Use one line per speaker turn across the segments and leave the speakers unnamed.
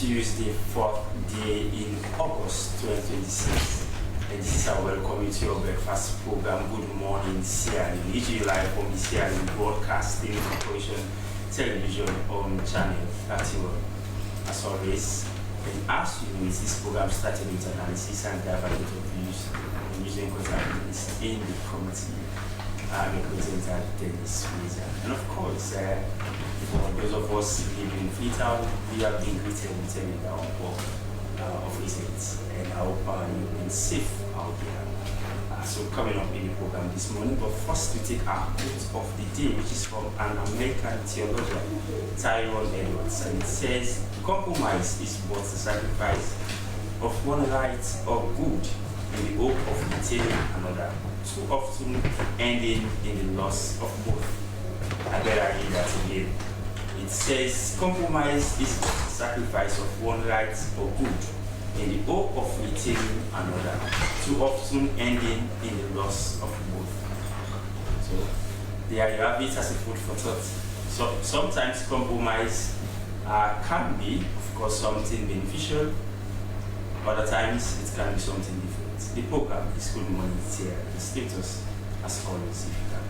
Tuesday, 4th day in August 2026. And this is our welcome to your breakfast program, Good Morning Sierra Leone. Usually live from the Sierra Leone Broadcasting Corporation Television on Channel 31. As always, and as you know, this program started with analysis and divergent of views and using contact in the committee. Represented Dennis Fraser. And of course, for those of us living in Freetown, we have been greeted with a downpour of residents, and I hope you've been safe out there. So coming up in the program this morning, but first we take our quote of the day, which is from an American theologian, Tyrone Edwards, and it says, "Compromise is but the sacrifice of one right or good in the hope of retaining another, too often ending in the loss of both." I better read that again. It says, "Compromise is the sacrifice of one right or good in the hope of retaining another, too often ending in the loss of both." So there you have it as a food for thought. So sometimes compromise can be, of course, something beneficial. Other times it can be something different. The program is Good Morning Sierra Leone. Stay with us as always if you can.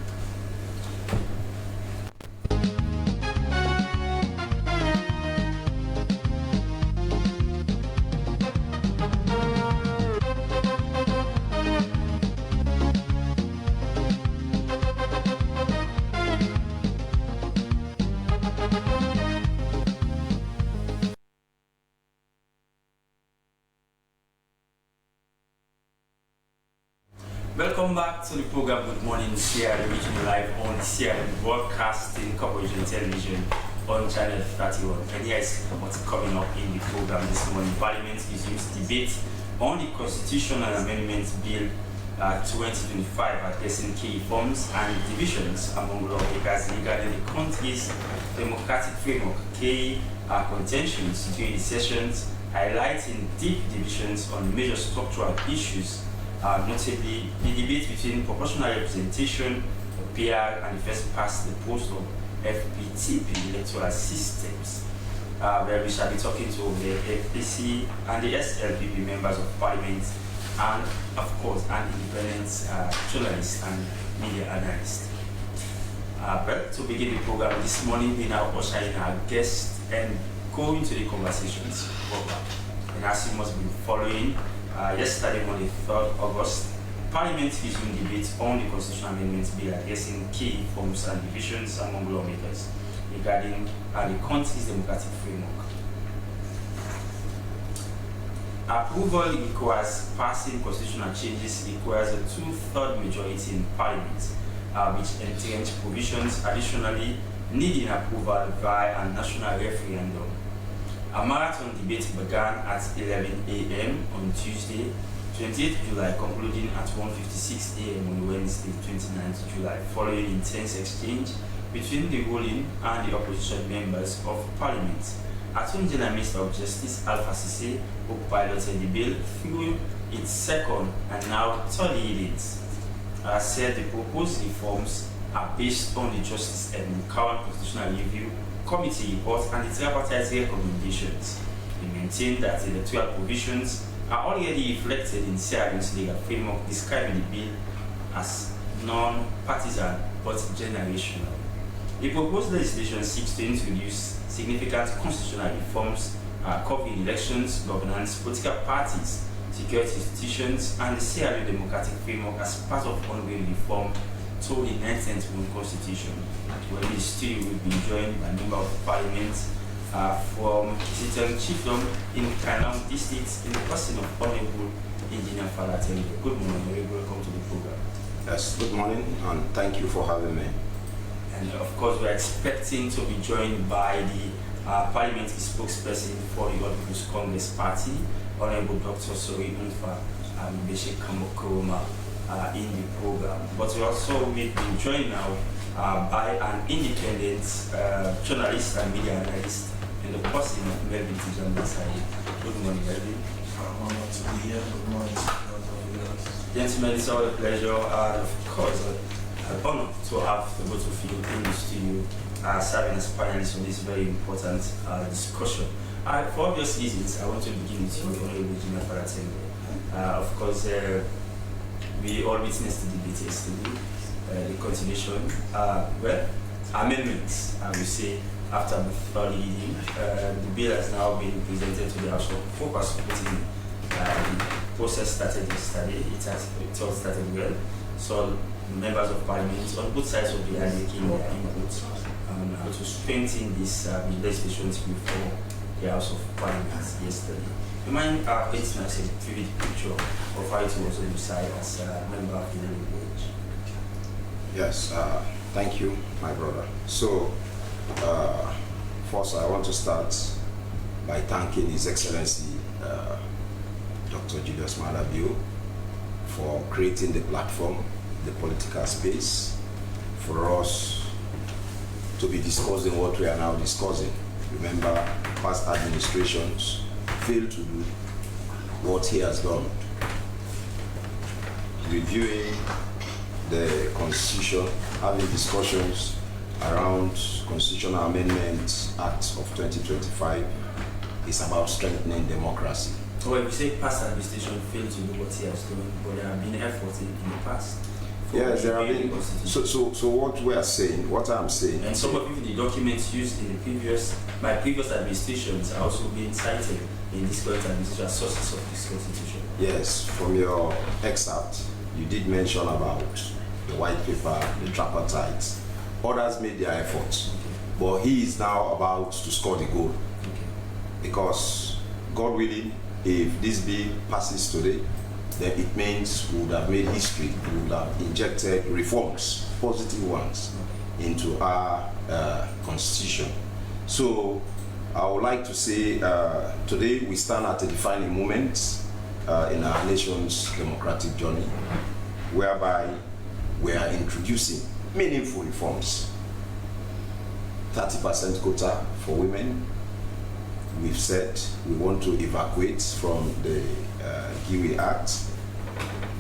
Welcome back to the program Good Morning Sierra Leone, reaching live on the Sierra Leone Broadcasting Corporation Television on Channel 31. And here is what's coming up in the program this morning. Parliament resumes debate on the Constitutional Amendments Bill 2025, addressing key reforms and divisions among lawmakers regarding the country's democratic framework. Key contentions during the sessions, highlighting deep divisions on major structural issues. Notably, the debate between proportional representation, PR, and the first past the post of FPTP electoral systems, where we shall be talking to the FPC and the SLPP members of Parliament, and of course, an independent journalist and media analyst. But to begin the program this morning, we now usher in our guest and go into the conversations program. And as you must be following, yesterday, on the 3rd August, Parliament resumed debate on the Constitutional Amendments Bill, addressing key reforms and divisions among lawmakers regarding the country's democratic framework. Approval requires passing constitutional changes requires a 2/3 majority in Parliament, which entrench provisions additionally needing approval via a national referendum. A marathon debate began at 11 a.m. on Tuesday, 28th July, concluding at 1:56 a.m. on Wednesday, 29th July, following intense exchange between the ruling and the opposition members of Parliament. Attorney General Minister of Justice Alpha Sise, who piloted the bill through its second and now third readings, said the proposed reforms are based on the Justice and current Constitutional Review Committee report and its rapporteur's recommendations. He maintained that the electoral provisions are already reflected in Sierra Leone's legal framework, describing the bill as non-partisan but generational. The proposed legislation seeks to introduce significant constitutional reforms covering elections, governance, political parties, security institutions, and the Sierra Leone democratic framework as part of ongoing reform to the 19th Constitution. Well, in the studio will be joined by a member of Parliament from City Chiefdom in Kainam District in the person of Honorable Engineer Falateli. Good morning, very welcome to the program.
Yes, good morning, and thank you for having me.
And of course, we're expecting to be joined by the parliamentary spokesperson for the All People's Congress Party, Honorable Dr. Sori Unfa Beshe Kamokoroma, in the program. But we also will be joined now by an independent journalist and media analyst in the person of Melvin Tijan Masai. Good morning, Melvin.
I'm honored to be here. Good morning.
Gentlemen, it's all a pleasure, and of course, an honor to have the both of you in the studio serving as panelists on this very important discussion. For obvious reasons, I want to begin with you, Honorable Jimmy Faratembe. Of course, we all witnessed the debate yesterday, the continuation. Amendments, I will say, after the reading. The bill has now been presented to the House of Focus. The process started yesterday. It all started well. So members of Parliament on both sides of the aisle making their input on how to strengthen this legislation before the House of Parliament yesterday. You mind painting us a vivid picture of how it was on your side as a member of the Leone?
Yes, thank you, my brother. So, first I want to start by thanking His Excellency Dr. Julius Malabio for creating the platform, the political space for us to be discussing what we are now discussing. Remember, past administrations failed to do what he has done. Reviewing the Constitution, having discussions around Constitutional Amendment Act of 2025 is about strengthening democracy.
Well, if you say past administration failed to do what he has done, but there have been efforts in the past.
Yes, there have been. So what we are saying, what I'm saying,
and some of even the documents used in the by previous administrations are also being cited in this current administration as sources of this constitution.
Yes, from your excerpt, you did mention about the white paper, the tripartite. Others made their efforts, but he is now about to score the goal. Because, God willing, if this bill passes today, then it means we would have made history, we would have injected reforms, positive ones, into our constitution. So I would like to say today we stand at a defining moment in our nation's democratic journey, whereby we are introducing meaningful reforms. 30% quota for women. We've said we want to evacuate from the GIWI Act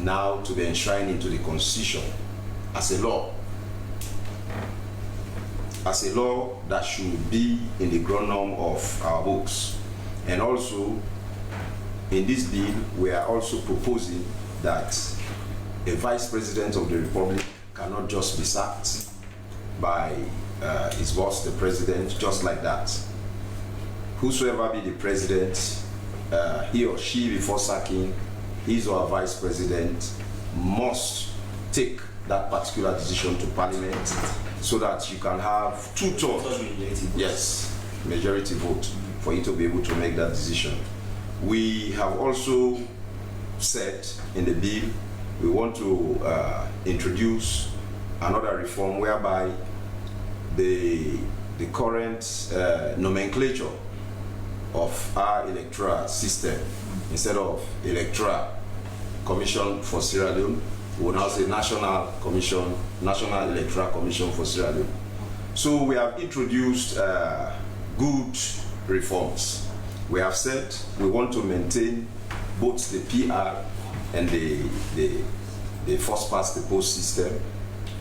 now to be enshrined into the Constitution as a law. As a law that should be in the ground of our books. And also, in this bill, we are also proposing that a Vice President of the Republic cannot just be sacked by his boss, the President, just like that. Whosoever be the President, he or she, before sacking his or her Vice President, must take that particular decision to Parliament so that you can have 2/3, yes, majority vote for you to be able to make that decision. We have also said in the bill we want to introduce another reform whereby the current nomenclature of our electoral system, instead of Electoral Commission for Sierra Leone, we will now say National Electoral Commission for Sierra Leone. So we have introduced good reforms. We have said we want to maintain both the PR and the first past the post system.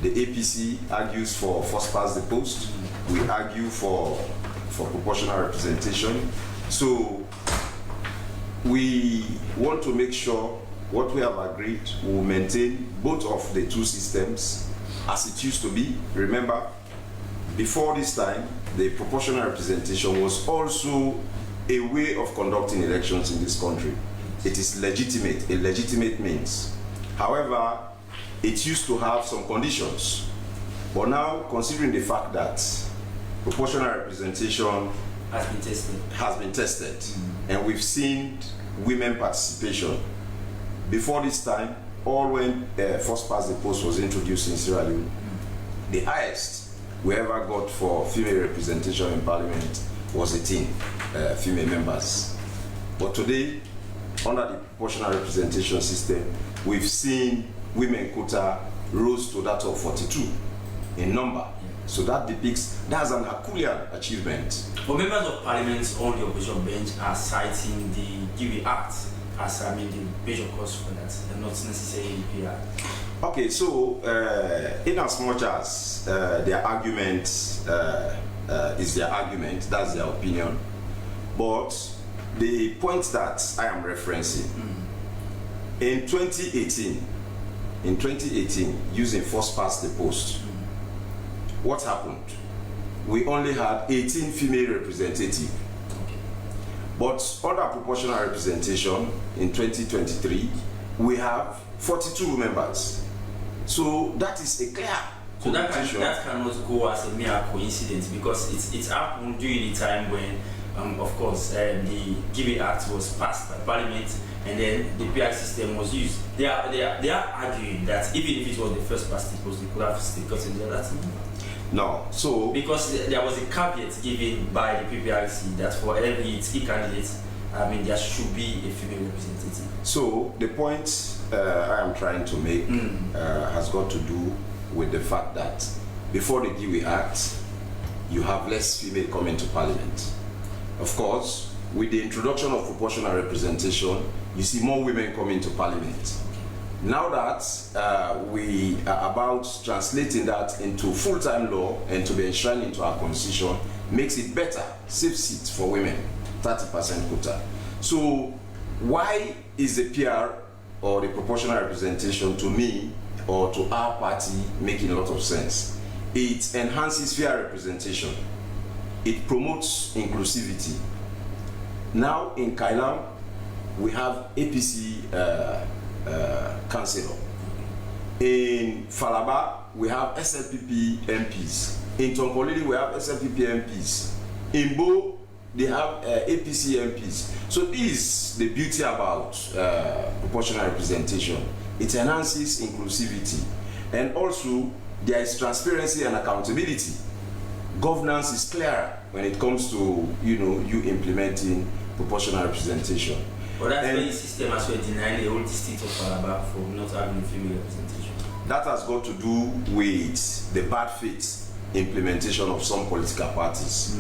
The APC argues for first past the post. We argue for proportional representation. So we want to make sure what we have agreed will maintain both of the two systems as it used to be. Remember, before this time, the proportional representation was also a way of conducting elections in this country. It is legitimate, a legitimate means. However, it used to have some conditions. But now, considering the fact that proportional representation has been tested, and we've seen women participation. Before this time, all when first past the post was introduced in Sierra Leone, the highest we ever got for female representation in Parliament was 18 female members. But today, under the proportional representation system, we've seen women quota rose to that of 42 in number. So that that's an Herculean achievement.
But members of Parliament on the opposition bench are citing the GIWI Act as the major cause for that, and not necessarily the PR.
Okay, so in as much as their argument is their argument, that's their opinion. But the point that I am referencing, in 2018, using first past the post, what happened? We only had 18 female representatives. But under proportional representation in 2023, we have 42 members. So that is a clear
so that cannot go as a mere coincidence, because it happened during the time when, of course, the Giving Act was passed by Parliament, and then the PR system was used. They are arguing that even if it was the first past the post, they could have still gotten the other thing.
No, so
because there was a caveat given by the PPRC that for every key candidate, there should be a female representative.
So the point I am trying to make has got to do with the fact that before the Giwi Act, you have less female coming to Parliament. Of course, with the introduction of proportional representation, you see more women coming to Parliament. Now that we are about translating that into full-time law and to be enshrined into our constitution, makes it better, safe seats for women, 30% quota. So why is the PR or the proportional representation to me or to our party making a lot of sense? It enhances fair representation. It promotes inclusivity. Now in Kailam, we have APC councillor. In Falaba, we have SLPP MPs. In Tonkolili, we have SLPP MPs. In Bo, they have APC MPs. So this is the beauty about proportional representation. It enhances inclusivity. And also, there is transparency and accountability. Governance is clearer when it comes to you implementing proportional representation.
But that's why the system as well denying the whole district of Falaba from not having female representation.
That has got to do with the bad faith implementation of some political parties.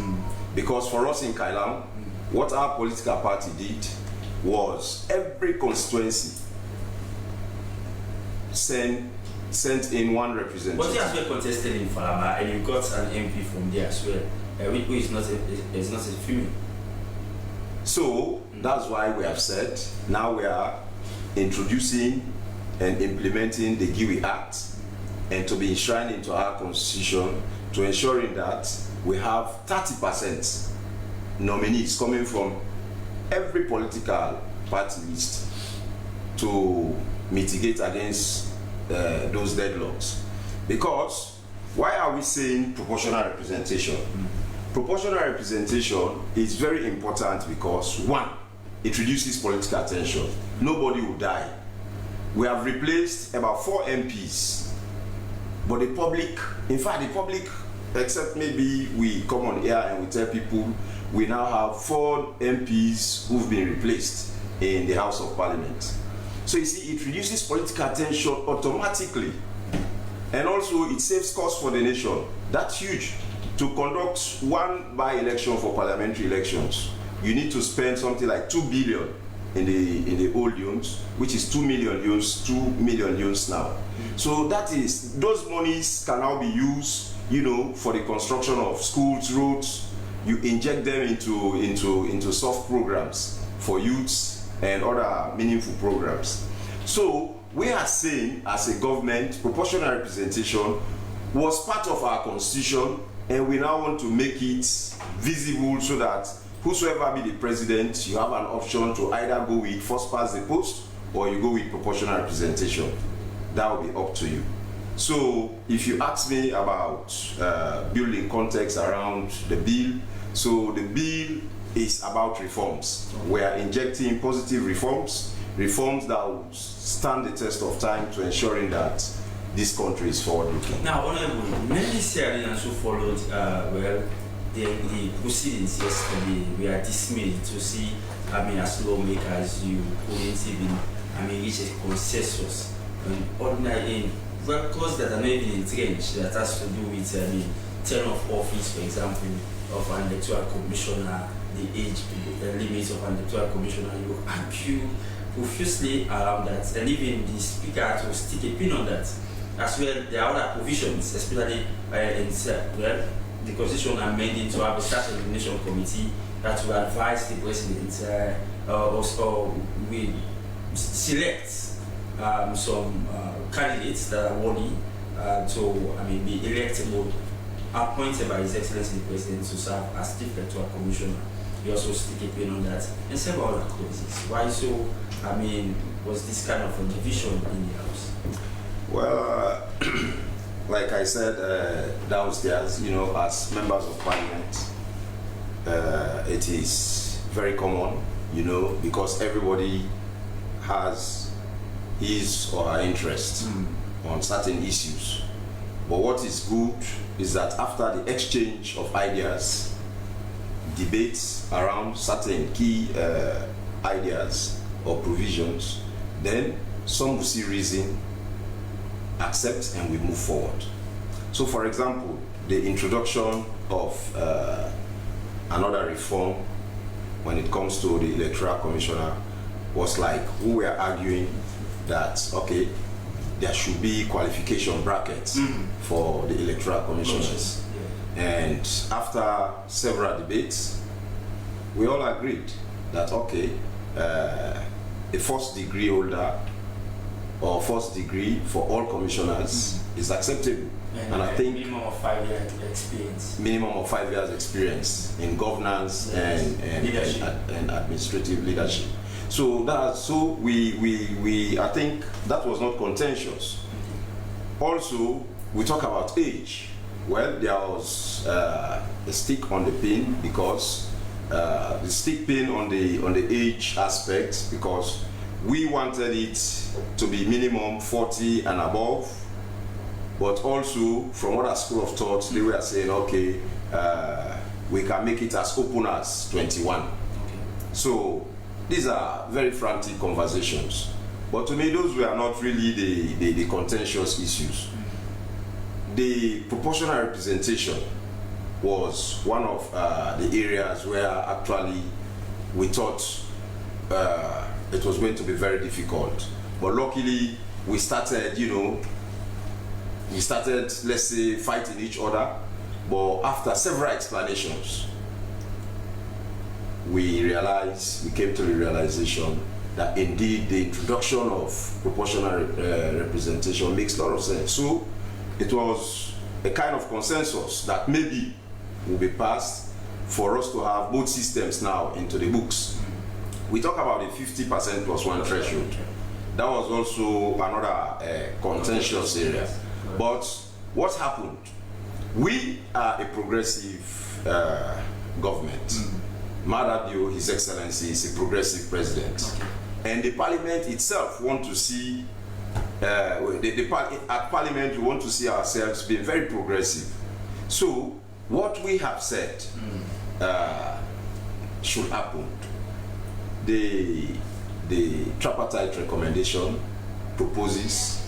Because for us in Kailam, what our political party did was every constituency sent in one representative.
But you as well contested in Falaba, and you got an MP from there as well, who is not a female.
So that's why we have said now we are introducing and implementing the Giwi Act, and to be enshrined into our constitution, to ensuring that we have 30% nominees coming from every political party list to mitigate against those deadlocks. Because why are we saying proportional representation? Proportional representation is very important because, one, it reduces political tension. Nobody will die. We have replaced about 4 MPs, but the public, except maybe we come on air and we tell people we now have 4 MPs who've been replaced in the House of Parliament. So you see, it reduces political tension automatically. And also it saves costs for the nation. That's huge. To conduct one by-election for parliamentary elections, you need to spend something like 2 billion in the old units, which is 2 million units now. So that is, those monies can now be used, for the construction of schools, roads. You inject them into soft programs for youths and other meaningful programs. So we are saying, as a government, proportional representation was part of our constitution, and we now want to make it visible so that whosoever be the president, you have an option to either go with first past the post or you go with proportional representation. That will be up to you. So if you ask me about building context around the bill, so the bill is about reforms. We are injecting positive reforms that will stand the test of time to ensuring that this country is forward-looking.
Now, Honorable, many Syrians who followed the proceedings yesterday, we are dismayed to see, as lawmakers, you couldn't even, reach a consensus on ordinary records that are not even entrenched, that has to do with, term of office, for example, of an electoral commissioner, the age limits of an electoral commissioner. You argue profusely around that, and even the speaker to stick a pin on that. As well, there are other provisions, especially in the Constitution amending to have a start elimination committee that will advise the president or we select some candidates that are worthy to, be electable, appointed by His Excellency the President to serve as Chief Electoral Commissioner. We also stick a pin on that and several other clauses. Why so? Was this kind of a division in the House?
Well, like I said downstairs, as members of Parliament, it is very common, because everybody has his or her interest on certain issues. But what is good is that after the exchange of ideas, debates around certain key ideas or provisions, then some will see reason, accept, and we move forward. So, for example, the introduction of another reform when it comes to the electoral commissioner was like we were arguing that, okay, there should be qualification brackets for the electoral commissioners. And after several debates, we all agreed that, okay, a first degree holder or first degree for all commissioners is acceptable. And I think
minimum of 5 years experience.
Minimum of 5 years experience in governance and
leadership
and administrative leadership. So we I think that was not contentious. Also, we talk about age. Well, there was a stick on the pin because the stick pin on the age aspect, because we wanted it to be minimum 40 and above. But also, from other school of thought, they were saying, okay, we can make it as open as 21. Okay. So these are very frantic conversations. But to me, those were not really the contentious issues. The proportional representation was one of the areas where actually we thought it was going to be very difficult. But luckily, we started, let's say, fighting each other, but after several explanations, we came to the realization that indeed the introduction of proportional representation makes a lot of sense. So it was a kind of consensus that maybe will be passed for us to have both systems now into the books. We talk about the 50% plus one threshold. That was also another contentious area. But what happened? We are a progressive government. Madabio, His Excellency, is a progressive president. And the Parliament itself want to see, at Parliament we want to see ourselves being very progressive. So what we have said should happen. The tripartite recommendation proposes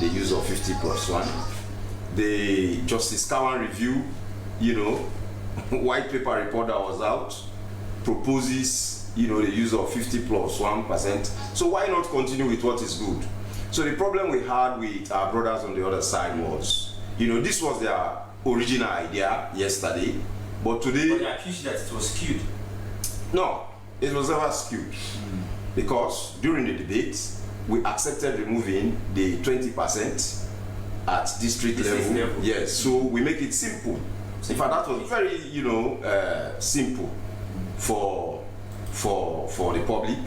the use of 50 plus 1. The Justice Cowan review, white paper report that was out, proposes, the use of 50 plus 1%. So why not continue with what is good? So the problem we had with our brothers on the other side was, this was their original idea yesterday, but today...
But they accused that it was skewed.
No, it was never skewed. Because during the debate, we accepted removing the 20% at district level. Yes, so we make it simple. In fact, that was very, simple for the public.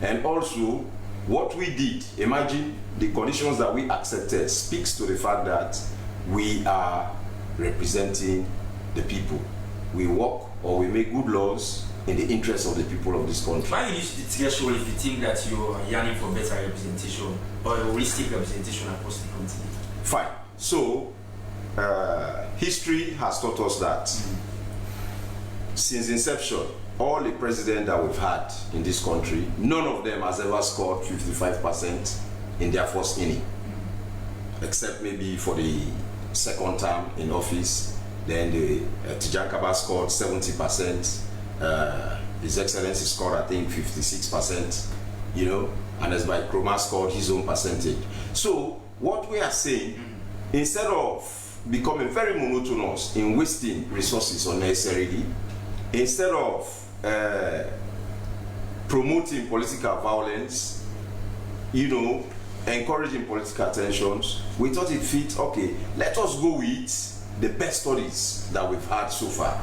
And also, what we did, imagine the conditions that we accepted speaks to the fact that we are representing the people. We work or we make good laws in the interest of the people of this country.
Why use the threshold if you think that you are yearning for better representation or a holistic representation across the country?
Fine. So, history has taught us that since inception, all the presidents that we've had in this country, none of them has ever scored 55% in their first inning, except maybe for the second term in office. Then the Tijan Kaba scored 70%. His Excellency scored, I think, 56%, and as by Kroma scored his own percentage. So what we are saying, instead of becoming very monotonous in wasting resources unnecessarily, instead of promoting political violence, encouraging political tensions, we thought it fit, okay, let us go with the best studies that we've had so far,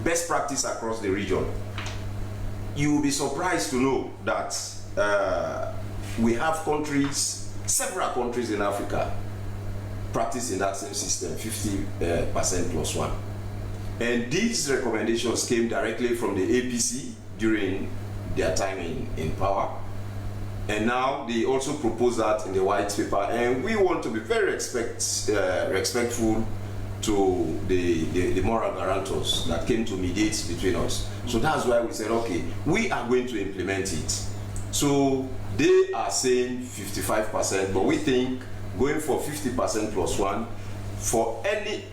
best practice across the region. You will be surprised to know that we have several countries in Africa practicing that same system, 50% plus one. And these recommendations came directly from the APC during their time in power. And now they also propose that in the white paper. And we want to be very respectful to the moral guarantors that came to mediate between us. So that's why we said, okay, we are going to implement it. So they are saying 55%, but we think going for 50% plus one for any,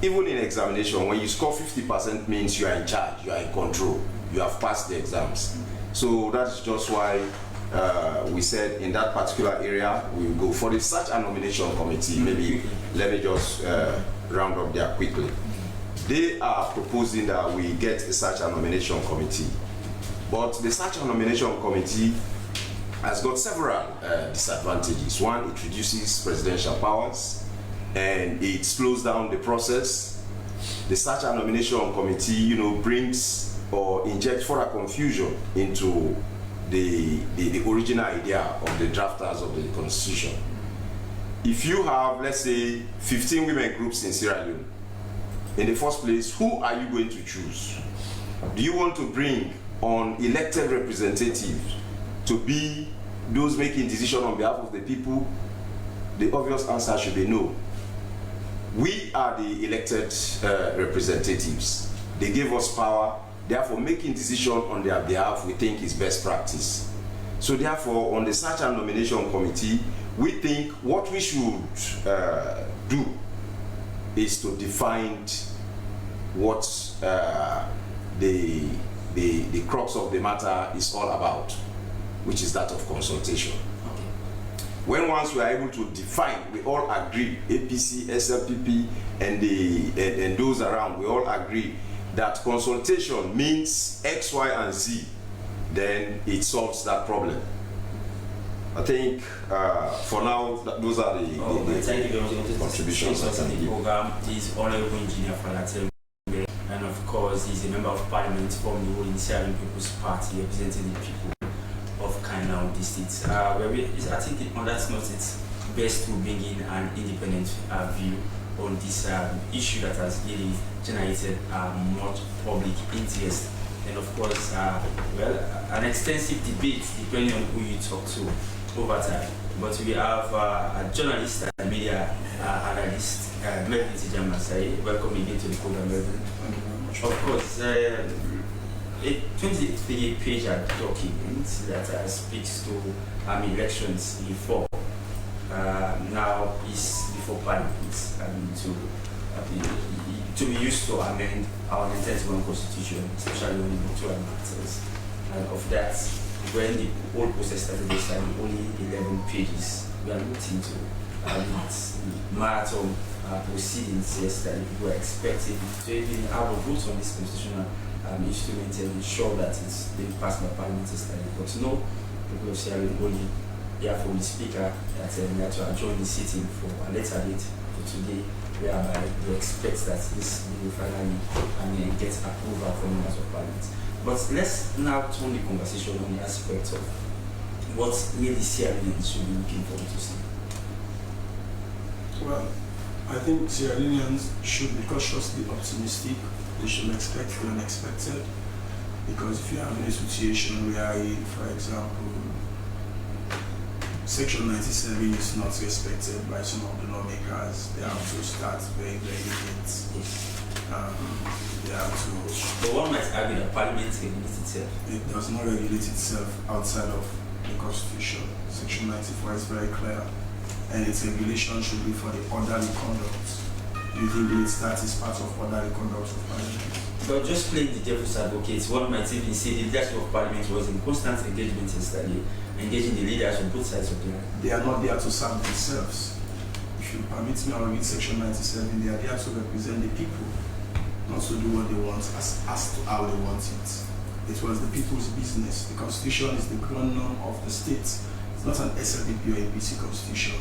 even in examination, when you score 50% means you are in charge, you are in control, you have passed the exams. So that's just why we said in that particular area we will go for the search and nomination committee. Maybe let me just round up there quickly. They are proposing that we get a search and nomination committee, but the search and nomination committee has got several disadvantages. One, it reduces presidential powers and it slows down the process. The search and nomination committee, brings or injects further confusion into the original idea of the drafters of the constitution. If you have, let's say, 15 women groups in Sierra Leone, in the first place, who are you going to choose? Do you want to bring on elected representatives to be those making decisions on behalf of the people? The obvious answer should be no. We are the elected representatives. They gave us power. Therefore, making decisions on their behalf we think is best practice. So therefore, on the search and nomination committee, we think what we should do is to define what the crux of the matter is all about, which is that of consultation. When once we are able to define, we all agree, APC, SLPP, and those around, we all agree that consultation means X, Y, and Z, then it solves that problem. I think for now, those are the contributions.
The program is Honorable Engineer Falatel, and of course, he's a member of Parliament from the ruling Sierra Leone People's Party, representing the people of Kainau district. I think on that note, it's best to bring in an independent view on this issue that has really generated much public interest, and of course, an extensive debate depending on who you talk to over time. But we have a journalist and media analyst, Melvin Tijamasai. Welcome again to the program, Melvin.
Thank you very much.
Of course, a 23-page document that speaks to elections reform now is before Parliament to be used to amend our 1991 Constitution, especially on the electoral matters. And of that, when the whole process started this time, only 11 pages. We are looking to marathon proceedings yesterday. People were expecting to even have a vote on this constitutional instrument and ensure that it's being passed by Parliament yesterday. But no, people of Sierra Leone only hear from the Speaker that we have to adjourn the sitting for a later date for today, whereby we expect that this will finally get approval from members of Parliament. But let's now turn the conversation on the aspect of what really Sierra Leoneans should be looking forward to see.
Well, I think Sierra Leoneans should be cautiously optimistic. They should expect the unexpected. Because if you have a situation where, for example, Section 97 is not respected by some of the lawmakers, they have to start very, very late. They have to.
But one might argue that Parliament regulates itself.
It does not regulate itself outside of the Constitution. Section 94 is very clear, and its regulation should be for the orderly conduct. Do you think late start is part of orderly conduct of Parliament?
But just playing the devil's advocate, one might even say the leadership of Parliament was in constant engagement yesterday, engaging the leaders on both sides of the line.
They are not there to serve themselves. If you permit me, I'll read Section 97. They are there to represent the people, not to do what they want as to how they want it. It was the people's business. The constitution is the ground norm of the state. It's not an SLPP or APC constitution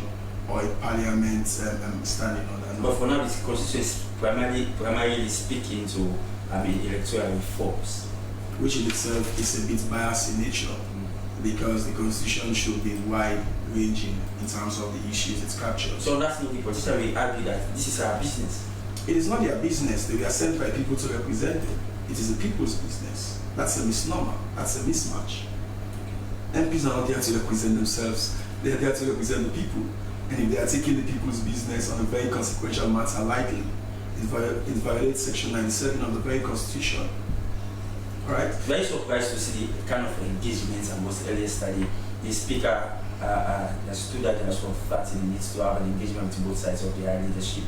or a parliament standing on that.
But for now, the constitution is primarily speaking to electoral reforms,
which in itself is a bit biased in nature, because the constitution should be wide-ranging in terms of the issues it captures.
So that's not the politician will argue that this is our business.
It is not their business. They were sent by people to represent them. It is the people's business. That's a misnomer. That's a mismatch. MPs are not there to represent themselves. They are there to represent the people. And if they are taking the people's business on a very consequential matter lightly, it violates Section 97 of the very Constitution. Right?
Very surprised to see the kind of engagements I was earlier studying. The speaker stood at the for 30 minutes to have an engagement with both sides of the leadership,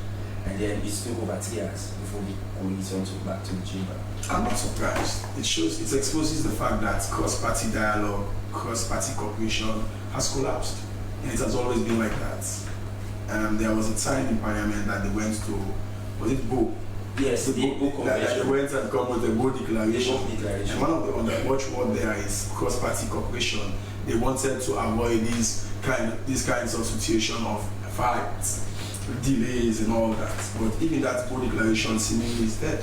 and then it took over 3 hours before we go on back to the chamber. I'm
not surprised. It exposes the fact that cross-party dialogue, cross-party cooperation has collapsed, and it has always been like that. There was a time in Parliament that they went to, was it Bo?
Yes, the Bo Convention.
They went and come with a Bo declaration. And one of the on the watchword there is cross-party cooperation. They wanted to avoid these kinds of situation of fights, delays, and all that. But even that Bo declaration seemingly is dead.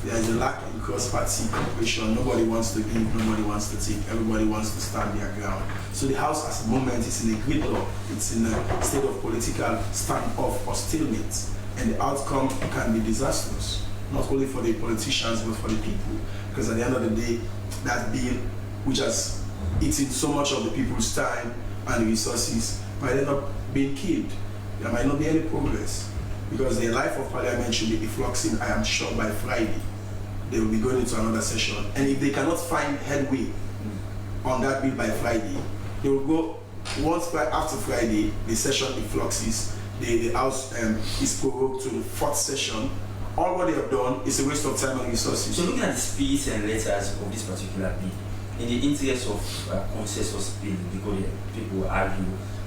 There is a lack in cross-party cooperation. Nobody wants to give, nobody wants to take, everybody wants to stand their ground. So the House at the moment is in a gridlock. It's in a state of political standoff or stalemate. And the outcome can be disastrous, not only for the politicians, but for the people. Because at the end of the day, that bill, which has eaten so much of the people's time and resources, might end up being killed. There might not be any progress. Because the life of Parliament should be defluxing, I am sure, by Friday. They will be going into another session. And if they cannot find headway on that bill by Friday, they will go, once after Friday, the session defluxes, the House is prorogued to the 4th session. All what they have done is a waste of time and resources.
So looking at the speech and letters of this particular bill, in the interest of consensus building, because people argue,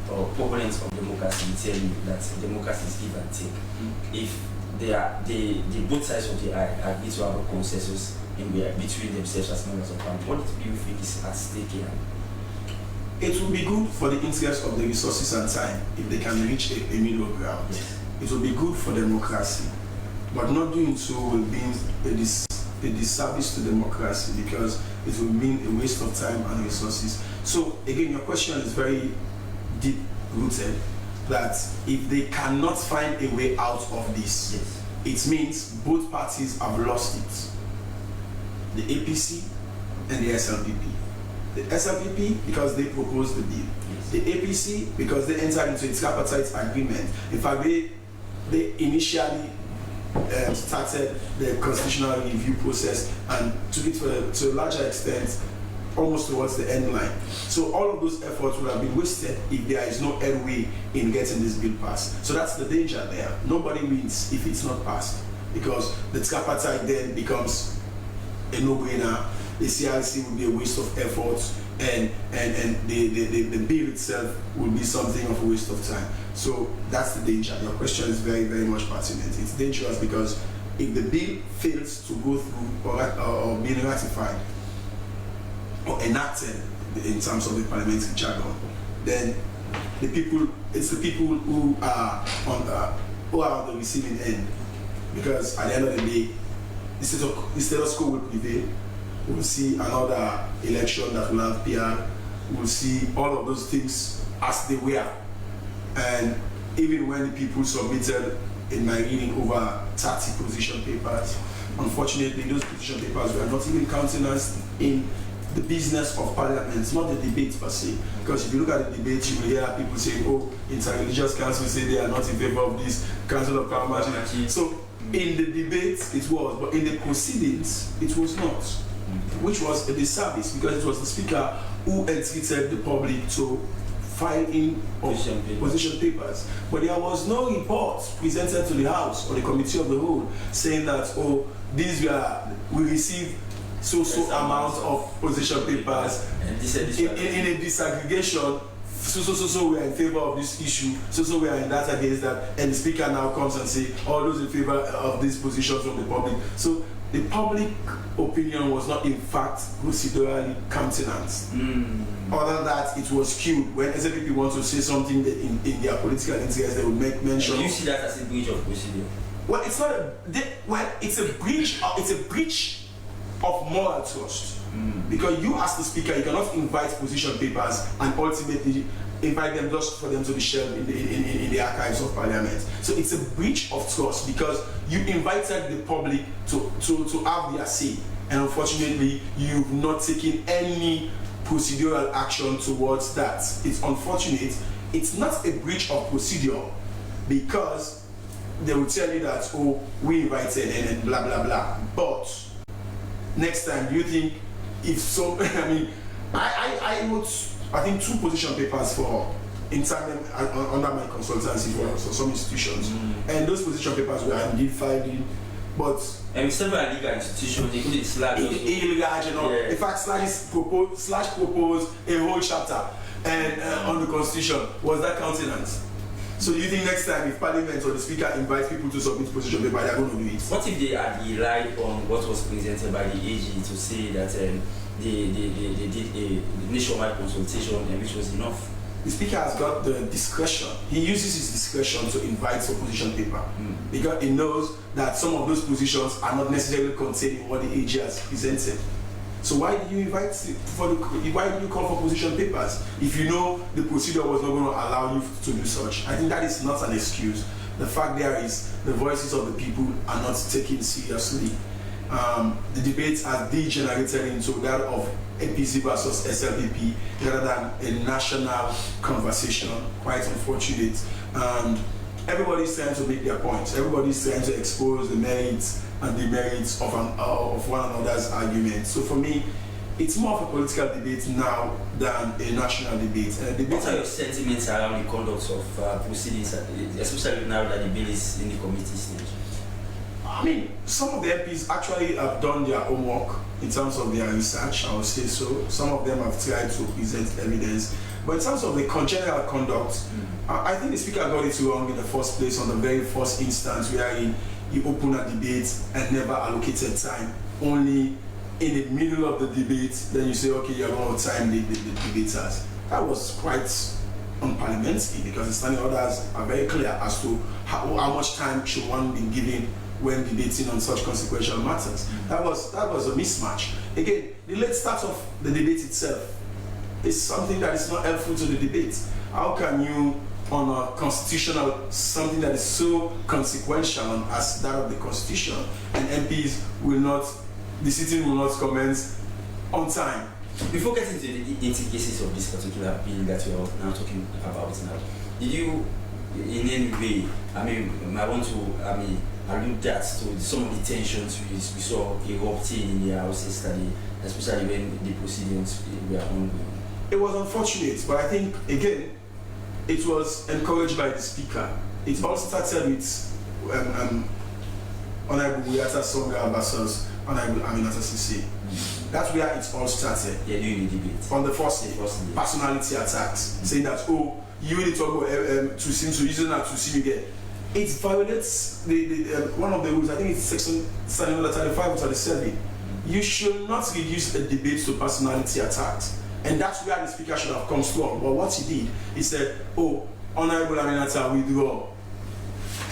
or proponents of democracy tell you that democracy is give and take. If the both sides of the aisle agree to have a consensus between themselves as members of parliament, what do you think is at stake here?
It will be good for the interest of the resources and time if they can reach a middle ground.
Yes.
It will be good for democracy, but not doing so will be a disservice to democracy, because it will mean a waste of time and resources. So again, your question is very deep rooted, that if they cannot find a way out of this,
yes,
it means both parties have lost it. The APC and the SLPP. The SLPP because they proposed the bill.
Yes.
The APC because they entered into a tripartite agreement. In fact, they initially started the constitutional review process and took it to a larger extent almost towards the end line. So all of those efforts would have been wasted if there is no headway in getting this bill passed. So that's the danger there. Nobody wins if it's not passed, because the tripartite then becomes a no-brainer. The CRC will be a waste of effort, and the bill itself will be something of a waste of time. So that's the danger. Your question is very, very much pertinent. It's dangerous because if the bill fails to go through or be ratified or enacted in terms of the parliamentary jargon, then it's the people who are on the receiving end. Because at the end of the day, the status quo will prevail. We'll see another election that will have PR. We'll see all of those things as they were. And even when the people submitted, in my reading, over 30 position papers, unfortunately, those position papers were not even countenanced in the business of parliament, not the debate per se. Because if you look at the debate, you will hear people saying, oh, interreligious council say they are not in favor of this, council of parliament. So in the debate, it was, but in the proceedings, it was not. Which was a disservice, because it was the speaker who entreated the public to file in position papers. But there was no report presented to the House or the Committee of the Whole saying that, oh, we received so amount of position papers in a disaggregation. So we are in favor of this issue, so we are in that against that, and the speaker now comes and say all those in favor of these positions from the public. So the public opinion was not in fact procedurally countenanced. Other that it was skewed. When SLPP wants to say something that in their political interest, they will make mention.
Do you see that as a breach of procedure?
Well, it's not it's a breach. It's a breach of moral trust. Because you, as the speaker, you cannot invite position papers and ultimately invite them just for them to be shelved in the archives of Parliament. So it's a breach of trust because you invited the public to have their say, and unfortunately, you've not taken any procedural action towards that. It's unfortunate. It's not a breach of procedure because they will tell you that, oh, we invited and blah blah blah. But next time, do you think if so? I mean, I wrote, I think, 2 position papers for intern under my consultancy for some institutions, and those position papers were indeed filed in, but
several legal institutions, including Slash,
illegal and all. In fact, Slash proposed a whole chapter and on the constitution. Was that countenance? So do you think next time if Parliament or the Speaker invites people to submit position paper, they are going to do it?
What if they had relied on what was presented by the AG to say that they did a nationwide consultation, and which was enough?
The Speaker has got the discretion. He uses his discretion to invite for position paper because he knows that some of those positions are not necessarily contained in what the AG has presented. So why did you invite why did you call for position papers if you know the procedure was not going to allow you to do such? I think that is not an excuse. The fact there is the voices of the people are not taken seriously. The debate has degenerated into that of APC versus SLPP rather than a national conversation. Quite unfortunate. And everybody's trying to make their points. Everybody's trying to expose the merits and demerits of one another's arguments. So for me, it's more of a political debate now than a national debate.
What are your sentiments around the conduct of proceedings, especially now that the bill is in the committee stage?
I mean, some of the MPs actually have done their homework in terms of their research, I would say so. Some of them have tried to present evidence. But in terms of the general conduct, I think the Speaker got it wrong in the first place on the very first instance wherein he opened a debate and never allocated time. Only in the middle of the debate, then you say, okay, you're going to time the debaters. That was quite unparliamentary because the standing orders are very clear as to how much time should one be given when debating on such consequential matters. That was a mismatch. Again, the late start of the debate itself is something that is not helpful to the debate. How can you, on a constitutional, something that is so consequential as that of the Constitution, and MPs will not, the sitting will not commence on time?
Before getting to the intricacies of this particular bill that we are now talking about now, did you, in any way, allude that to some of the tensions we saw erupting in the House yesterday, especially when the proceedings were ongoing?
It was unfortunate, but I think, again, it was encouraged by the Speaker. It all started with Honorable Wiyata Songa versus Honorable Aminata Sisi. That's where it all started.
Yeah, during the debate.
On the first day, personality attacks, saying that, oh, you really talk about to seem to using that to see again. It violates the one of the rules. I think it's section 35 or 37. You should not reduce a debate to personality attacks. And that's where the Speaker should have come strong. But what he did, he said, oh, Honorable Aminata, withdraw.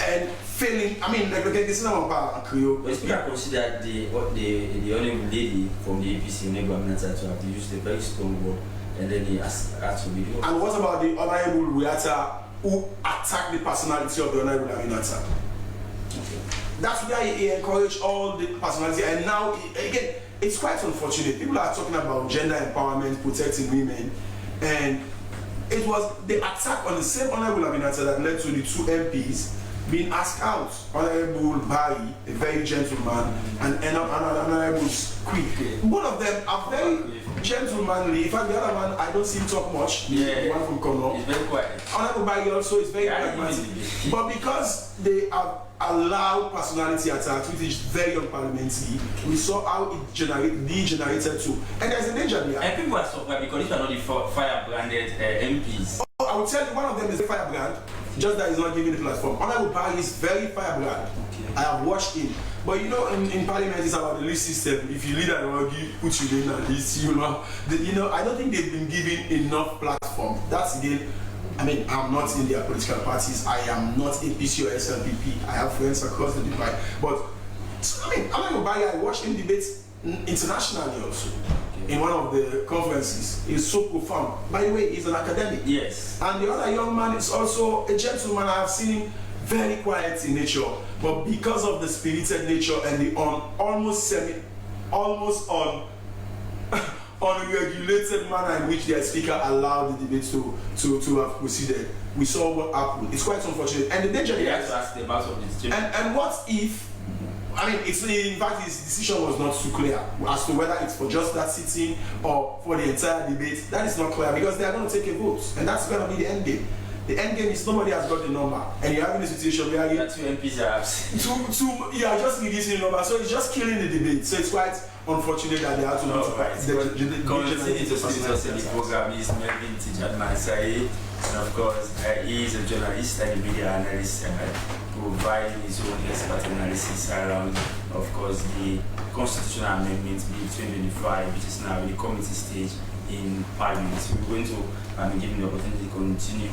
And failing, I mean, like this is not about Creole.
The Speaker considered the Honorable lady from the APC, Honorable Aminata, to have used a very strong word, and then he asked her to withdraw.
And what about the Honorable Wiyata who attacked the personality of the Honorable Aminata?
Okay.
That's where he encouraged all the personality, and now, again, it's quite unfortunate. People are talking about gender empowerment, protecting women, and it was the attack on the same Honorable Aminata that led to the 2 MPs being asked out. Honorable Barry, a very gentleman, and Honorable Squeak. Both of them are very gentlemanly. In fact, the other one, I don't see him talk much. The one from Kono.
He's very quiet.
Honorable Barry also is very pragmatic. But because they have allowed personality attacks, which is very unparliamentary, we saw how it degenerated too. And there's a danger there.
And people are surprised because these are not the fire-branded MPs.
Oh, I will tell you, one of them is a firebrand, just that he's not giving the platform. Honorable Barry is very firebrand.
Okay.
I have watched him. But you know, in Parliament, it's about the list system. If you lead an argue, put your name on the list. You know, I don't think they've been given enough platform. That's again. I mean, I'm not in their political parties. I am not APC or SLPP. I have friends across the divide. But I mean, Alan Obaya, I watched him debate internationally also. In one of the conferences. He's so profound. By the way, he's an academic.
Yes.
And the other young man is also a gentleman. I have seen him very quiet in nature, but because of the spirited nature and the almost unregulated manner in which their speaker allowed the debate to have proceeded, we saw what happened. It's quite unfortunate. And the danger is, and what if, I mean, in fact, his decision was not too clear as to whether it's for just that sitting or for the entire debate. That is not clear because they are going to take a vote, and that's going to be the end game. The end game is nobody has got the number, and you're having a situation where you
two MPs are absent.
You are just reducing the number, so it's just killing the debate. So it's quite unfortunate that they have to notify.
The program is Melvin Tijad-Mansai, and of course, he is a journalist and a media analyst, providing his own expert analysis around, of course, the constitutional amendment Bill 2025, which is now in the committee stage in Parliament. So we're going to give him the opportunity to continue,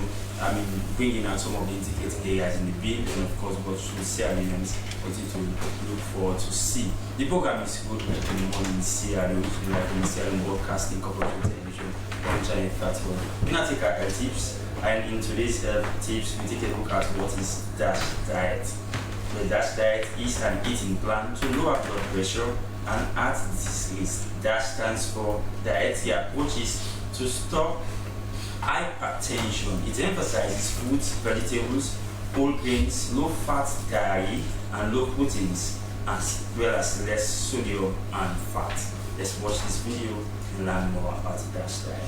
bringing out some of the indicating areas in the bill, and of course, what should Sierra Leoneans continue to look forward to see. The program is good in the morning in Sierra Leone, like in Sierra Leone Broadcasting Corporation Television on Channel 31. We're going to take our tips, and in today's tips, we take a look at what is DASH diet. The DASH diet is an eating plan to lower blood pressure and heart disease. DASH stands for dietary approaches to stop hypertension. It emphasizes fruits, vegetables, whole grains, low-fat diet, and low proteins, as well as less sodium and fat. Let's watch this video and learn more about the DASH diet.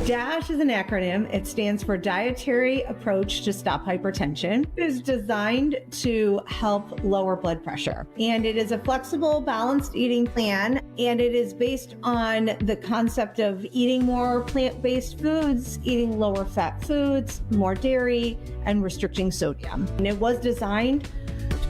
DASH is an acronym. It stands for Dietary Approach to Stop Hypertension. It is designed to help lower blood pressure. And it is a flexible, balanced eating plan. And it is based on the concept of eating more plant-based foods, eating lower fat foods, more dairy, and restricting sodium. And it was designed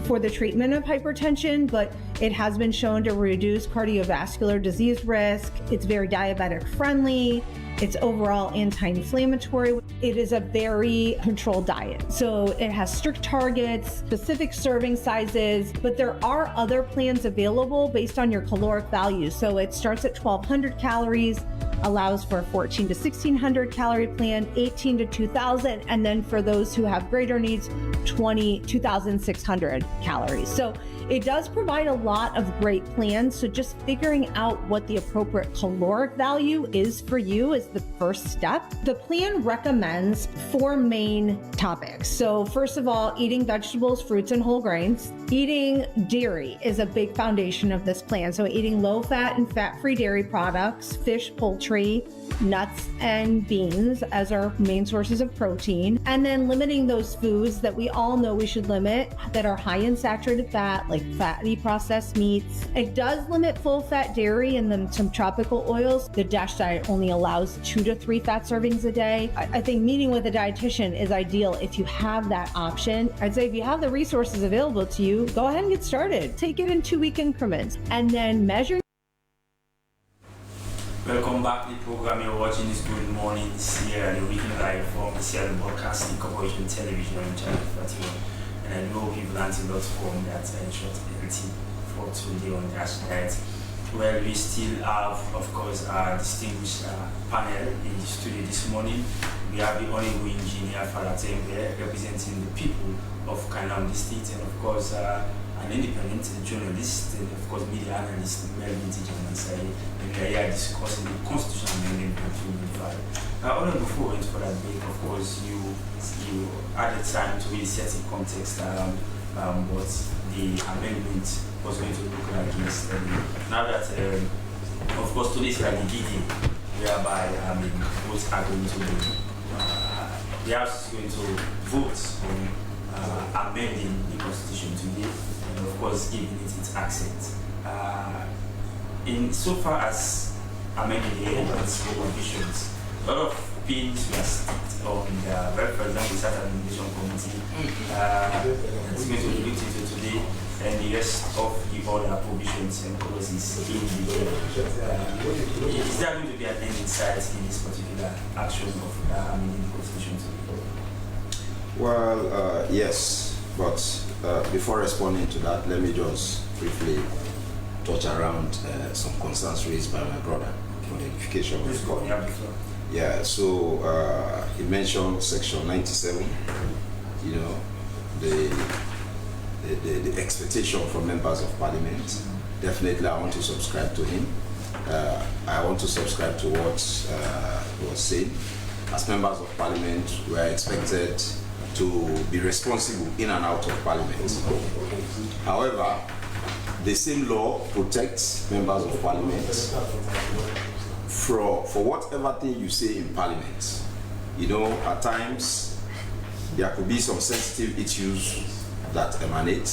for the treatment of hypertension, but it has been shown to reduce cardiovascular disease risk. It's very diabetic friendly. It's overall anti-inflammatory. It is a very controlled diet. So it has strict targets, specific serving sizes, but there are other plans available based on your caloric values. So it starts at 1,200 calories, allows for a 1,400 to 1,600 calorie plan, 18 to 2,000, and then for those who have greater needs, 2,600 calories. So it does provide a lot of great plans. So just figuring out what the appropriate caloric value is for you is the first step. The plan recommends 4 main topics. So first of all, eating vegetables, fruits, and whole grains. Eating dairy is a big foundation of this plan. So eating low fat and fat-free dairy products, fish, poultry, nuts, and beans as our main sources of protein. And then limiting those foods that we all know we should limit that are high in saturated fat, like fatty processed meats. It does limit full fat dairy and then some tropical oils. The DASH diet only allows 2 to 3 fat servings a day. I think meeting with a dietitian is ideal if you have that option. I'd say if you have the resources available to you, go ahead and get started. Take it in 2-week increments and then measure.
Welcome back to the program. You're watching this Good Morning Sierra Leone, weekend live from the Sierra Leone Broadcasting Corporation Television on Channel 31. And I know we've learned a lot from that short LT for today on DASH diet. Well, we still have, of course, our distinguished panel in the studio this morning. We have the Honorable Engineer Falatembe representing the people of Kainam District, and of course, an independent journalist and of course media analyst Melvin Tijad-Mansai, and we are here discussing the constitutional amendment of 2025. Honorable, before we went for that break, of course, you had the time to really set the context around what the amendment was going to look like in the study. Now that, of course, today is like the DD, whereby votes are going to be, the House is going to vote on amending the Constitution today, and of course giving it its accent. In so far as amending the elements and provisions lot of pins were sticked on the, well, for example, the administration committee that's going to be looked into today, and the rest of the other provisions and policies in the bill. Is there going to be an end in sight in this particular action of amending the constitution today?
Well, yes, but before responding to that, let me just briefly touch around some concerns raised by my brother on the edification of the court. Yeah, so he mentioned section 97, you know, the expectation from members of parliament. Definitely I want to subscribe to him. I want to subscribe to what was said. As members of parliament, we are expected to be responsible in and out of parliament. However, the same law protects members of parliament for whatever thing you say in parliament. You know, at times there could be some sensitive issues that emanate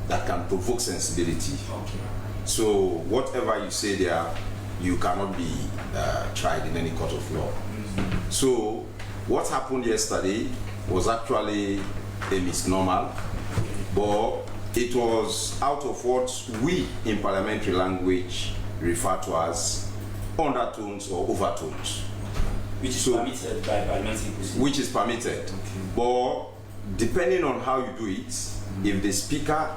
that can provoke sensibility.
Okay.
So whatever you say there, you cannot be tried in any court of law. So what happened yesterday was actually a misnomer, but it was out of what we in parliamentary language refer to as undertones or overtones.
Which is permitted by parliamentary procedure.
Which is permitted. Okay. But depending on how you do it, if the speaker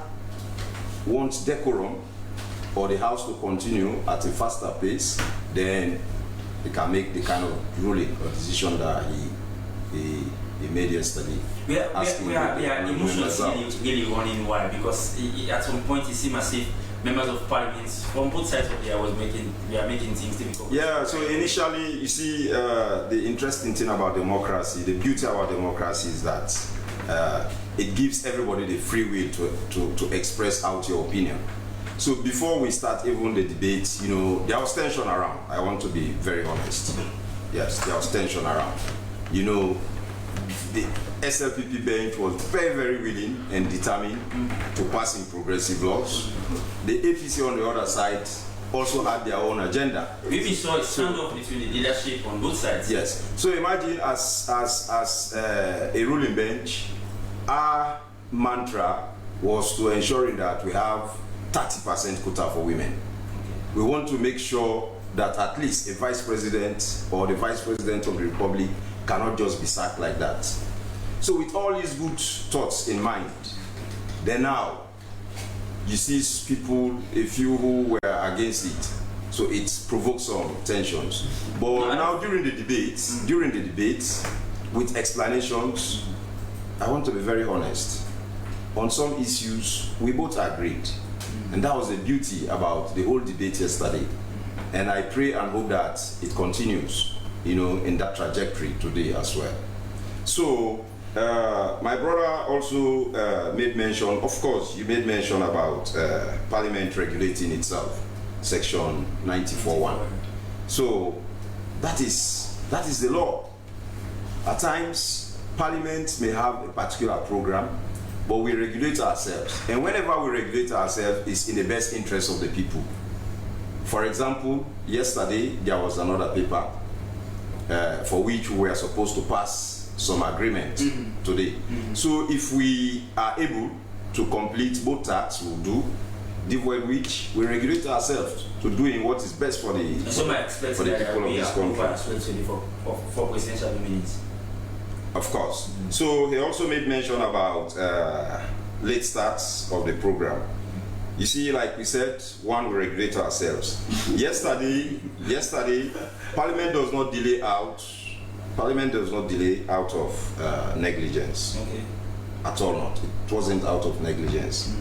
wants decorum or the house to continue at a faster pace, then he can make the kind of ruling or decision that he made yesterday.
We are emotionally really running wild, because at some point it seemed as if members of parliament from both sides of the aisle we are making things difficult.
Yeah, so initially, you see, the interesting thing about democracy, the beauty about democracy is that it gives everybody the free will to express out your opinion. So before we start even the debate, you know, there was tension around. I want to be very honest. Yes, there was tension around. You know, the SLPP bench was very, very willing and determined to pass in progressive laws. The APC on the other side also had their own agenda.
We saw a standoff between the leadership on both sides.
Yes. So imagine as a ruling bench, our mantra was to ensuring that we have 30% quota for women. We want to make sure that at least a vice president or the vice president of the republic cannot just be sacked like that. So with all these good thoughts in mind, then now you see people, a few who were against it. So it provoked some tensions. But now during the debates, with explanations, I want to be very honest. On some issues, we both agreed. And that was the beauty about the whole debate yesterday. And I pray and hope that it continues, you know, in that trajectory today as well. So, my brother also made mention, of course, you made mention about Parliament regulating itself, section 94.1. So, that is the law. At times, Parliament may have a particular program, but we regulate ourselves. And whenever we regulate ourselves, it's in the best interest of the people. For example, yesterday, there was another paper for which we were supposed to pass some agreement today. So if we are able to complete both tasks, we'll do, with which we regulate ourselves to doing what is best for the people of this country.
For presidential nominees.
Of course. So he also made mention about late starts of the program. You see, like we said, one, we regulate ourselves. Yesterday, Parliament does not delay out. Parliament does not delay out of negligence.
Okay.
At all not. It wasn't out of negligence.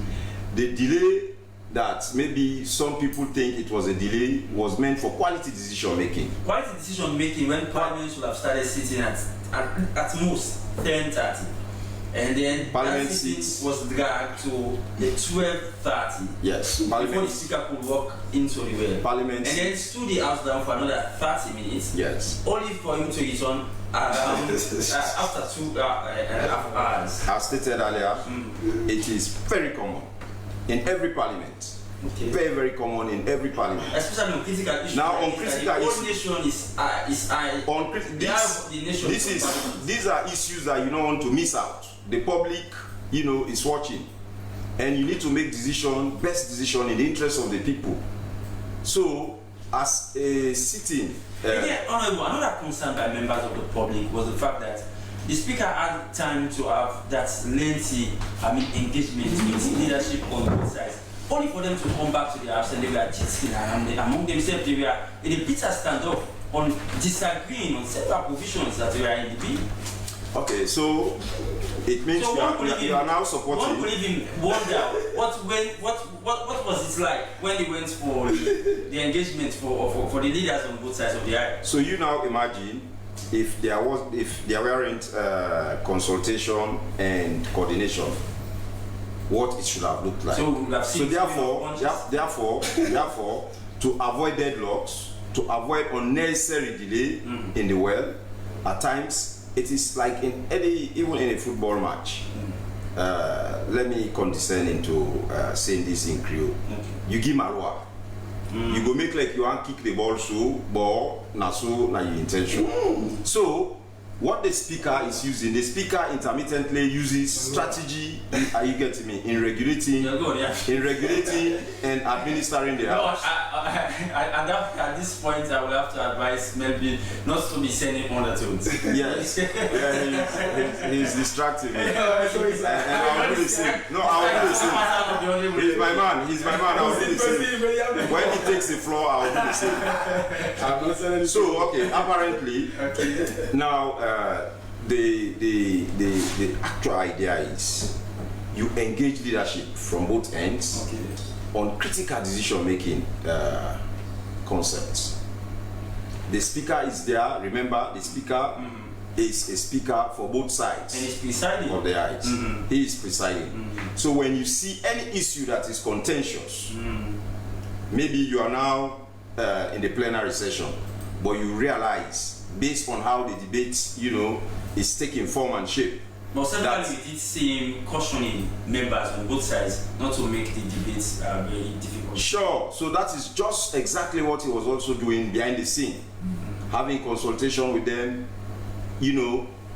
The delay that maybe some people think it was a delay was meant for quality decision making.
Quality decision making when Parliament should have started sitting at most 10:30. And then
Parliament
that sitting was dragged to the 12:30.
Yes.
Before the speaker could walk into the well.
Parliament.
And then stood the house down for another 30 minutes.
Yes.
Only for him to return around after 2.5 hours.
As stated earlier, it is very common in every parliament
Okay.
Very, very common in every parliament.
Especially on critical issues.
Now, on
like
critical
the whole
issues-
nation is
On these are issues that you don't want to miss out. The public, is watching, and you need to make best decision in the interest of the people. So, as a sitting,
Honorable, another concern by members of the public was the fact that the speaker had time to have that lengthy, engagement with leadership on both sides, only for them to come back to the house and they were chatting among themselves. They were in a bitter standoff on disagreeing on several provisions that were in the bill.
Okay, so it means
So
you are now supporting.
One could even wonder what was it like when they went for the engagement for the leaders on both sides of the aisle.
So you now imagine if there weren't consultation and coordination, what it should have looked like.
So we have seen
therefore, to avoid deadlocks, to avoid unnecessary delay in the well, at times it is like even in a football match. Let me condescend into saying this in Creole. You give Marwa. You go make like you want kick the ball na your intention. So what the speaker is using, the speaker intermittently uses strategy. Are you getting me? In regulating and administering the house.
At this point, I will have to advise maybe not to be sending undertones.
Yes, he's distracting me. And I will do the same. No, I will do the same. He's my man. I will do the same. When he takes the floor, I will do the same. So okay, apparently now. The actual idea is you engage leadership from both ends on critical decision-making concepts. The speaker is there. Remember, the speaker is a speaker for both sides.
And he's presiding
of the aisle. He is presiding. So when you see any issue that is contentious, maybe you are now in the plenary session, but you realize, based on how the debate, is taking form and shape.
But several we did see cautioning members on both sides not to make the debates very difficult.
Sure. So that is just exactly what he was also doing behind the scene, having consultation with them,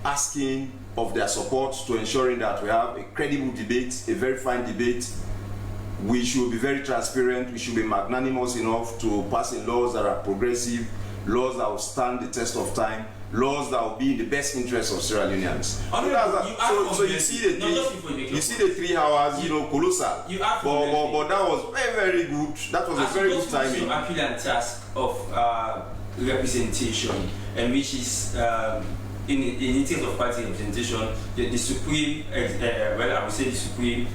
asking of their support to ensuring that we have a credible debate, a very fine debate. We should be very transparent. We should be magnanimous enough to pass in laws that are progressive, laws that will stand the test of time, laws that will be in the best interest of Sierra Leoneans. So you see the 3 hours, colossal. But that was very, very good. That was a very good timing.
To appeal and task of representation, and which is in terms of party representation, the supreme, I would say the supreme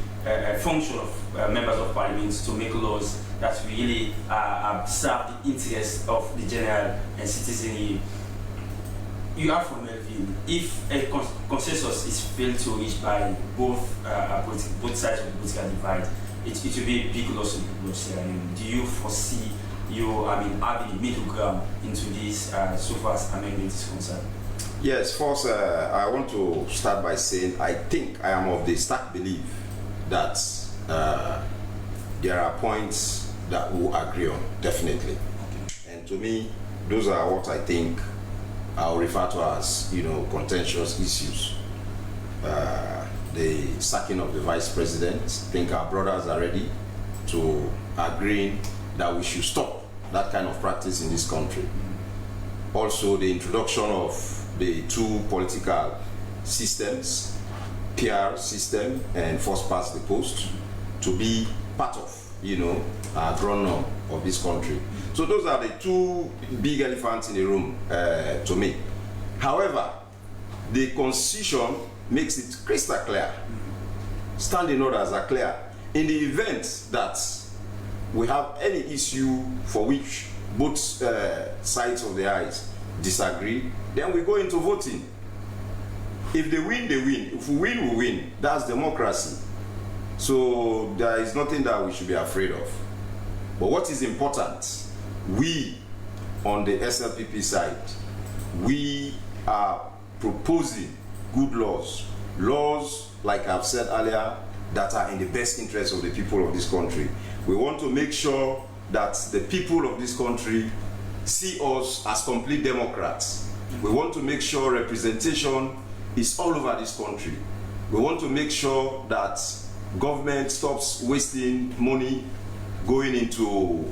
function of members of parliament to make laws that really serve the interests of the general and citizenry. You have from Melville, if a consensus is failed to reach by both sides of the political divide, it will be a big loss to the people of Sierra Leone. Do you foresee having a middle ground into this so far as amendment is concerned?
Yes, first I want to start by saying I think I am of the stark belief that there are points that we agree on, definitely. And to me, those are what I think I'll refer to as, contentious issues. The sacking of the vice president. I think our brothers are ready to agree that we should stop that kind of practice in this country. Also, the introduction of the 2 political systems, PR system and first past the post, to be part of, our ground norm of this country. So those are the 2 big elephants in the room to me. However, the Constitution makes it crystal clear. Standing orders are clear. In the event that we have any issue for which both sides of the aisle disagree, then we go into voting. If they win, they win. If we win, we win. That's democracy. So there is nothing that we should be afraid of. But what is important, we on the SLPP side, we are proposing good laws. Laws, like I've said earlier, that are in the best interest of the people of this country. We want to make sure that the people of this country see us as complete democrats. We want to make sure representation is all over this country. We want to make sure that government stops wasting money going into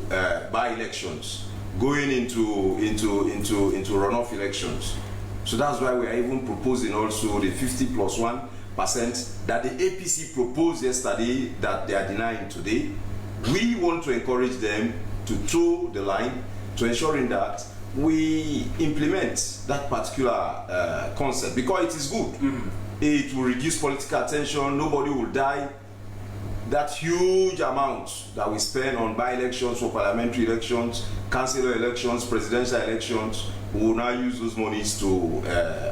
by-elections, going into runoff elections. So that's why we are even proposing also the 50+1% that the APC proposed yesterday that they are denying today. We want to encourage them to toe the line to ensuring that we implement that particular concept, because it is good. It will reduce political tension, nobody will die. That huge amount that we spend on by-elections for parliamentary elections, council elections, presidential elections, we will now use those monies to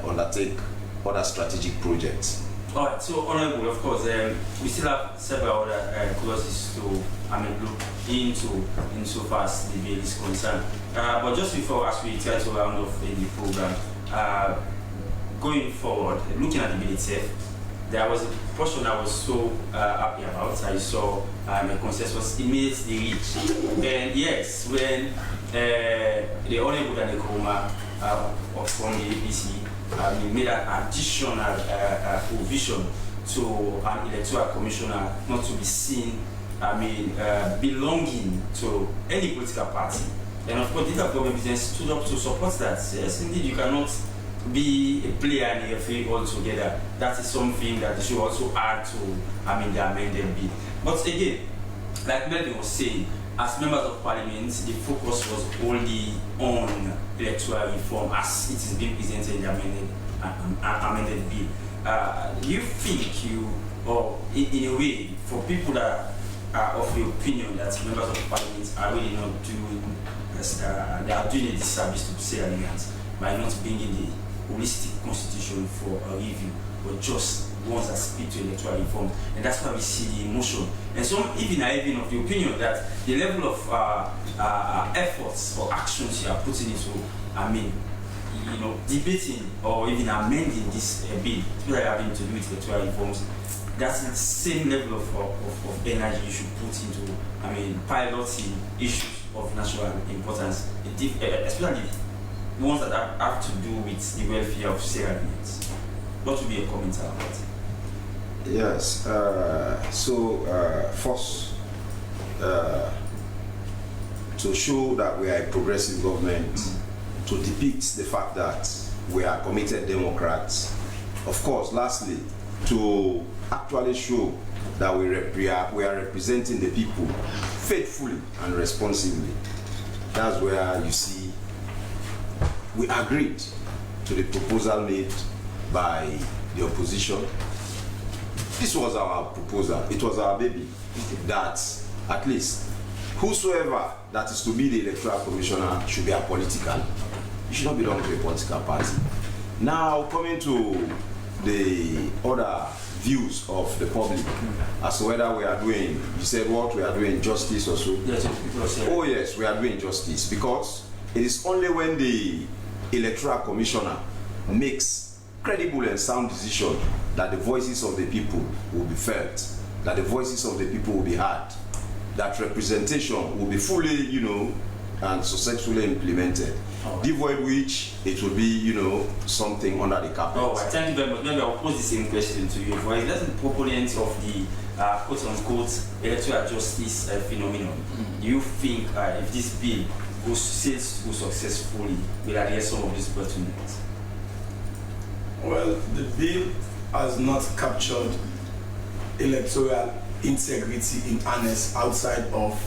undertake other strategic projects.
All right, so Honorable, of course, we still have several other clauses to look into far as the bill is concerned. But just before, as we try to round off in the program, going forward, looking at the bill itself, there was a portion I was so happy about. I saw a consensus immediately reached. And yes, when the Honorable Danekoma from the APC made an additional provision to an electoral commissioner not to be seen, belonging to any political party. And of course, the government business stood up to support that. Yes, indeed, you cannot be a player in the FA altogether. That is something that they should also add to the amended bill. But again, like Melvin was saying, as members of parliament, the focus was only on electoral reform as it is being presented in the amended bill. Do you think or in a way, for people that are of the opinion that members of parliament are really not doing, they are doing a disservice to Sierra Leoneans by not bringing the holistic constitution for a review, but just ones that speak to electoral reform, and that's why we see the emotion. And some even are even of the opinion that the level of efforts or actions you are putting into, debating or even amending this bill, people that are having to do with electoral reforms, that's the same level of energy you should put into, piloting issues of national importance, especially the ones that have to do with the welfare of Sierra Leoneans. What would be a comment about it?
Yes. First, to show that we are a progressive government, to depict the fact that we are committed Democrats. Of course, lastly, to actually show that we are representing the people faithfully and responsibly. That's where you see we agreed to the proposal made by the opposition. This was our proposal. It was our baby. That at least whosoever that is to be the electoral commissioner should be apolitical. You should not belong to a political party. Now, coming to the other views of the public as to whether we are doing, you said what, we are doing justice or so?
Yes,
oh yes, we are doing justice, because it is only when the electoral commissioner makes credible and sound decision that the voices of the people will be felt, that the voices of the people will be heard, that representation will be fully, and successfully implemented. Devoid which it will be, something under the carpet.
Oh, thank you very much. Maybe I'll pose the same question to you. For a proponent of the quote-unquote electoral justice phenomenon, do you think if this bill goes successfully, will address some of these bottlenecks?
Well, the bill has not captured electoral integrity in earnest outside of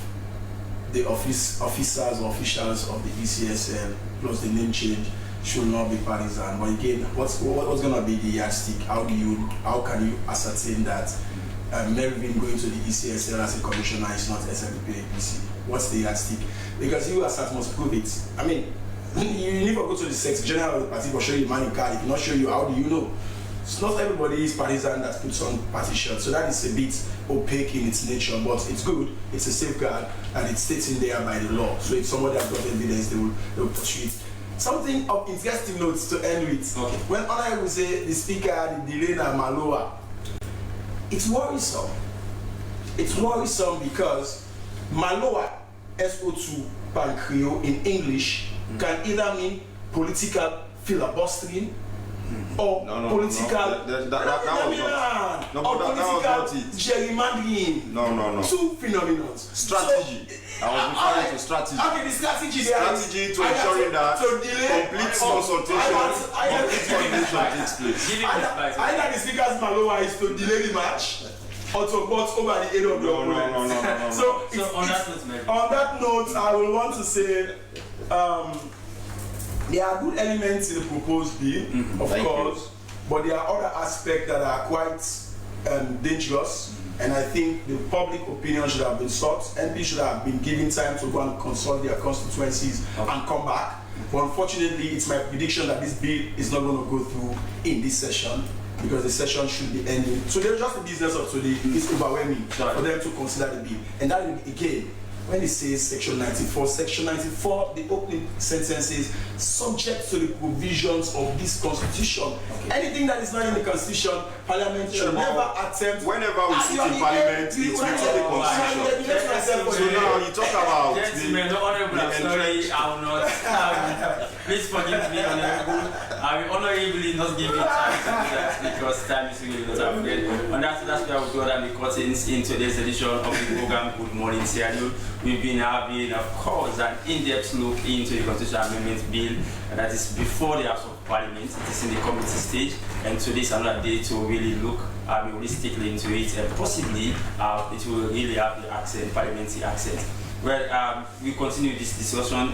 the officers or officials of the ECSL, plus the name change should not be partisan. But again, what's going to be the yardstick? How can you ascertain that Melvin going to the ECSL as a commissioner is not SLP APC? What's the yardstick? Because you as must prove it. You never go to the Secretary General of the party for show you money card. If not show you, how do you know? It's not everybody is partisan that puts on party shirts, so that is a bit opaque in its nature, but it's good, it's a safeguard, and it's stated there by the law. So if somebody has got evidence, they will pursue it. Something of interesting notes to end with.
Okay.
When I will say the speaker, the delay and Maloa, it's worrisome. it's worrisome because Maloa, SO2 Pancreo in English, can either mean political filibustering or political gerrymandering.
No.
Two phenomena.
Strategy. I was referring to strategy.
Okay, the strategy
to ensuring that complete consultation takes place.
Either the speaker's Maloa is to delay the match or to box over the head of the opponent.
No.
So on that note, I will want to say there are good elements in the proposed bill, of course, but there are other aspects that are quite dangerous. And I think the public opinion should have been sought. MP should have been given time to go and consult their constituencies and come back. But unfortunately, it's my prediction that this bill is not going to go through in this session because the session should be ending. So there's just the business of today. It's overwhelming for them to consider the bill. And that, again, when it says Section 94, the opening sentence is subject to the provisions of this Constitution. Anything that is not in the Constitution, Parliament should never attempt.
Whenever we sit in Parliament, it's within the Constitution. So now you talk about
gentlemen, honorable, I'm sorry, I will not. Please forgive me, honorable. I will honorably not give you time to do that because time is really not available. And that's why we got the curtains in today's edition of the program Good Morning Sierra Leone. We've been having, of course, an in-depth look into the Constitutional Amendment Bill that is before the House of Parliament. It is in the committee stage, and today is another day to really look holistically into it, and possibly it will really have the accent, parliamentary accent. Well, we continue this discussion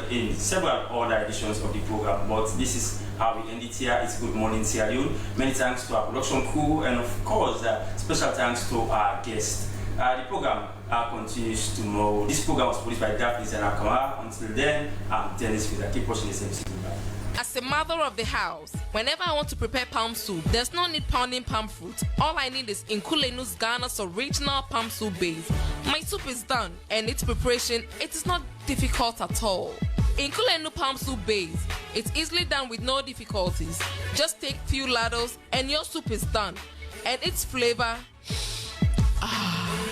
in several other editions of the program, but this is how we end it here. It's Good Morning Sierra Leone. Many thanks to our production crew, and of course, special thanks to our guests. The program continues tomorrow. This program was produced by Daphne Zanakama. Until then, I'm Dennis Vida. Keep watching this episode.
As a mother of the house, whenever I want to prepare palm soup, there's no need pounding palm fruit. All I need is Nkulenu's Ghana's original palm soup base. My soup is done, and its preparation, it is not difficult at all. Nkulenu palm soup base, it's easily done with no difficulties. Just take few ladles, and your soup is done. And its flavor,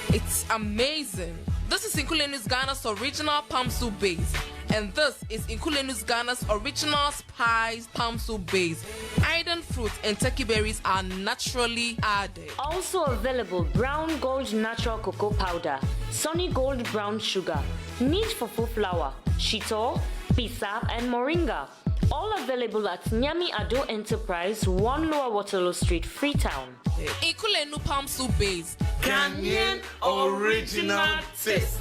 it's amazing. This is Nkulenu's Ghana's original palm soup base. And this is Nkulenu's Ghana's original spiced palm soup base. Iron fruit and turkey berries are naturally added.
Also available Brown Gold Natural Cocoa Powder, Sunny Gold Brown Sugar, Neat Fufu Flour, Shito, Pisa, and Moringa. All available at Nyami Ado Enterprise, 1 Lower Waterloo Street, Freetown.
Nkulenu palm soup base.
Ghanaian original taste.